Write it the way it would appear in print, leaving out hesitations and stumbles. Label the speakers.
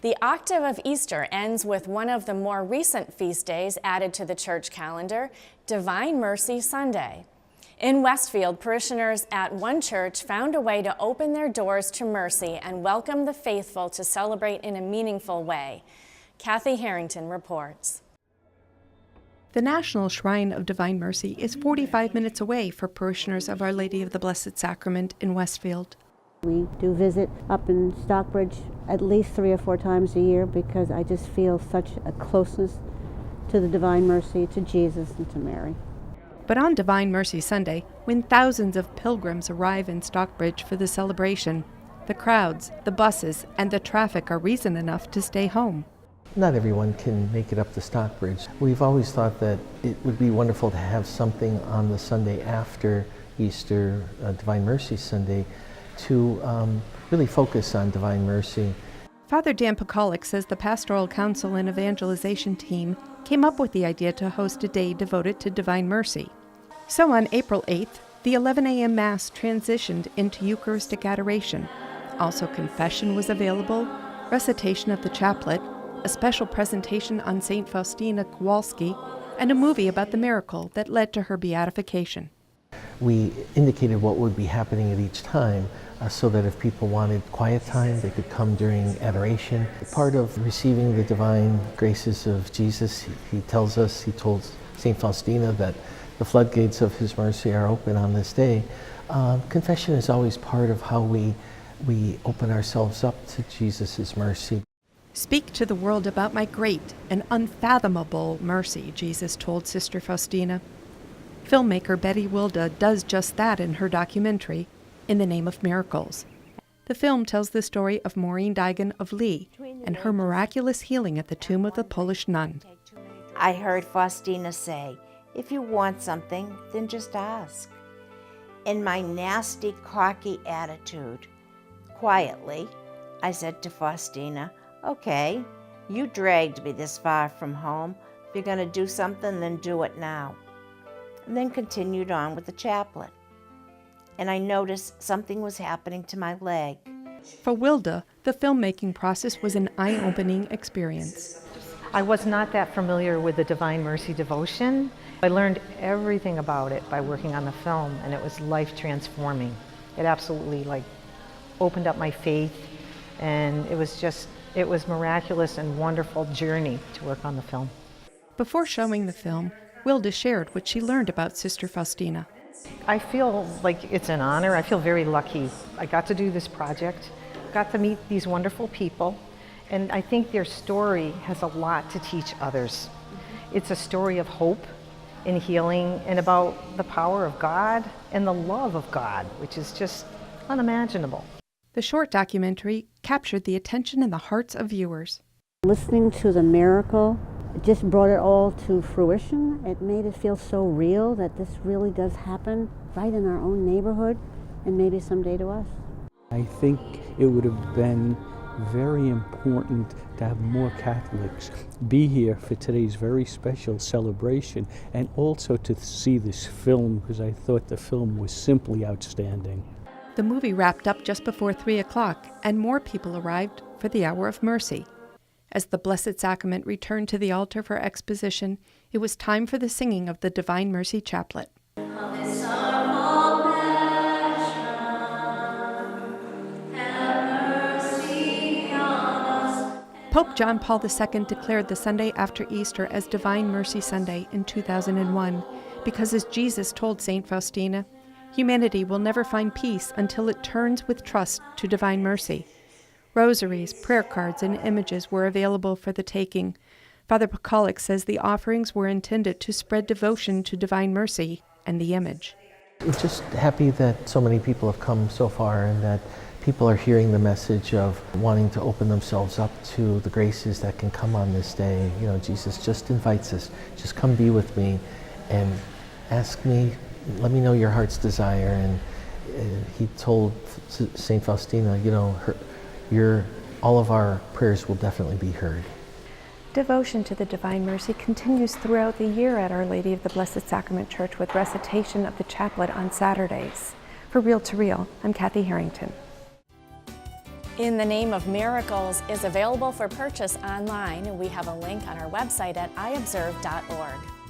Speaker 1: The octave of Easter ends with one of the more recent feast days added to the church calendar, Divine Mercy Sunday. In Westfield, parishioners at one church found a way to open their doors to mercy and welcome the faithful to celebrate in a meaningful way. Kathy Harrington reports.
Speaker 2: The National Shrine of Divine Mercy is 45 minutes away for parishioners of Our Lady of the Blessed Sacrament in Westfield.
Speaker 3: We do visit up in Stockbridge at least 3 or 4 times a year because I just feel such a closeness to the Divine Mercy, to Jesus and to Mary.
Speaker 2: But on Divine Mercy Sunday, when thousands of pilgrims arrive in Stockbridge for the celebration, the crowds, the buses, and the traffic are reason enough to stay home.
Speaker 4: Not everyone can make it up to Stockbridge. We've always thought that it would be wonderful to have something on the Sunday after Easter, Divine Mercy Sunday, to really focus on Divine Mercy.
Speaker 2: Father Dan Pekalik says the Pastoral Council and Evangelization team came up with the idea to host a day devoted to Divine Mercy. So on April 8th, the 11 a.m. Mass transitioned into Eucharistic adoration. Also confession was available, recitation of the chaplet, a special presentation on St. Faustina Kowalski, and a movie about the miracle that led to her beatification.
Speaker 4: We indicated what would be happening at each time so that if people wanted quiet time, they could come during adoration. Part of receiving the divine graces of Jesus, he told St. Faustina that the floodgates of his mercy are open on this day. Confession is always part of how we open ourselves up to Jesus' mercy.
Speaker 2: Speak to the world about my great and unfathomable mercy, Jesus told Sister Faustina. Filmmaker Betty Wilda does just that in her documentary, In the Name of Miracles. The film tells the story of Maureen Digan of Lee and her miraculous healing at the tomb of the Polish nun.
Speaker 5: I heard Faustina say, "If you want something, then just ask." In my nasty, cocky attitude, quietly, I said to Faustina, "Okay, you dragged me this far from home. If you're going to do something, then do it now." And then continued on with the chaplet. And I noticed something was happening to my leg.
Speaker 2: For Wilda, the filmmaking process was an eye-opening experience.
Speaker 6: I was not that familiar with the Divine Mercy devotion. I learned everything about it by working on the film, and it was life-transforming. It absolutely opened up my faith, and it was miraculous and wonderful journey to work on the film.
Speaker 2: Before showing the film, Wilda shared what she learned about Sister Faustina.
Speaker 6: I feel like it's an honor. I feel very lucky. I got to do this project, got to meet these wonderful people, and I think their story has a lot to teach others. It's a story of hope and healing and about the power of God and the love of God, which is just unimaginable.
Speaker 2: The short documentary captured the attention and the hearts of viewers.
Speaker 3: Listening to the miracle, it just brought it all to fruition. It made it feel so real that this really does happen right in our own neighborhood and maybe someday to us.
Speaker 7: I think it would have been very important to have more Catholics be here for today's very special celebration, and also to see this film, because I thought the film was simply outstanding.
Speaker 2: The movie wrapped up just before 3 o'clock, and more people arrived for the Hour of Mercy. As the Blessed Sacrament returned to the altar for exposition, it was time for the singing of the Divine Mercy Chaplet. Pope John Paul II declared the Sunday after Easter as Divine Mercy Sunday in 2001 because, as Jesus told St. Faustina, humanity will never find peace until it turns with trust to divine mercy. Rosaries, prayer cards, and images were available for the taking. Father Pekalik says the offerings were intended to spread devotion to divine mercy and the image.
Speaker 4: I'm just happy that so many people have come so far and that people are hearing the message of wanting to open themselves up to the graces that can come on this day. You know, Jesus just invites us, just come be with me and ask me, let me know your heart's desire. And he told St. Faustina, you know, all of our prayers will definitely be heard.
Speaker 2: Devotion to the Divine Mercy continues throughout the year at Our Lady of the Blessed Sacrament Church with recitation of the chaplet on Saturdays. For Real to Real, I'm Kathy Harrington.
Speaker 1: In the Name of Miracles is available for purchase online, and we have a link on our website at iobserve.org.